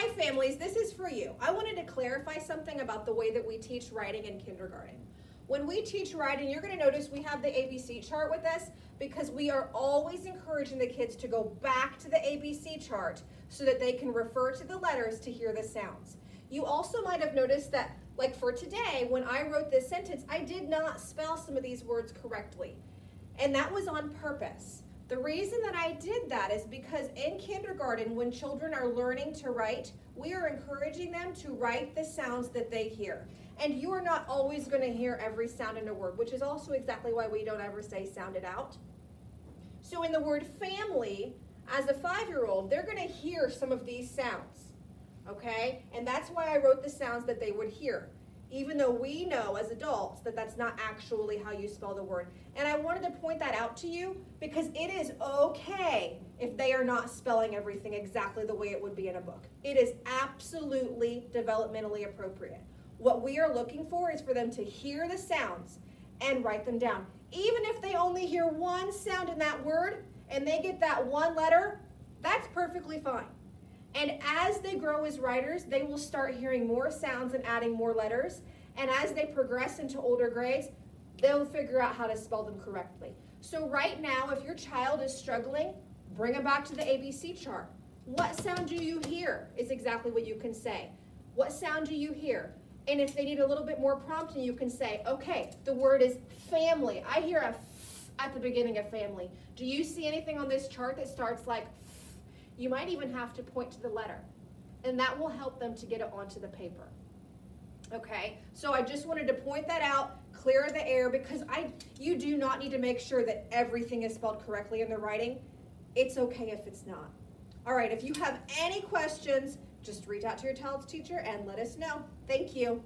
Hi families, this is for you. I wanted to clarify something about the way that we teach writing in kindergarten. When we teach writing, you're going to notice we have the ABC chart with us because we are always encouraging the kids to go back to the ABC chart so that they can refer to the letters to hear the sounds. You also might have noticed that, like for today, when I wrote this sentence, I did not spell some of these words correctly. And that was on purpose. The reason that I did that is because in kindergarten, when children are learning to write, we are encouraging them to write the sounds that they hear. And you are not always going to hear every sound in a word, which is also exactly why we don't ever say sound it out. So in the word family, as a 5-year-old, they're going to hear some of these sounds, okay? And that's why I wrote the sounds that they would hear, even though we know as adults that that's not actually how you spell the word. And I wanted to point that out to you because it is okay if they are not spelling everything exactly the way it would be in a book. It is absolutely developmentally appropriate. What we are looking for is for them to hear the sounds and write them down. Even if they only hear one sound in that word and they get that one letter, that's perfectly fine. And as they grow as writers, they will start hearing more sounds and adding more letters. And as they progress into older grades, they'll figure out how to spell them correctly. So right now, if your child is struggling, bring them back to the ABC chart. What sound do you hear is exactly what you can say. What sound do you hear? And if they need a little bit more prompting, you can say, okay, the word is family. I hear a f at the beginning of family. Do you see anything on this chart that starts like f? You might even have to point to the letter, and that will help them to get it onto the paper. Okay, so I just wanted to point that out, clear the air, because you do not need to make sure that everything is spelled correctly in the writing. It's okay if it's not. All right, if you have any questions, just reach out to your child's teacher and let us know. Thank you.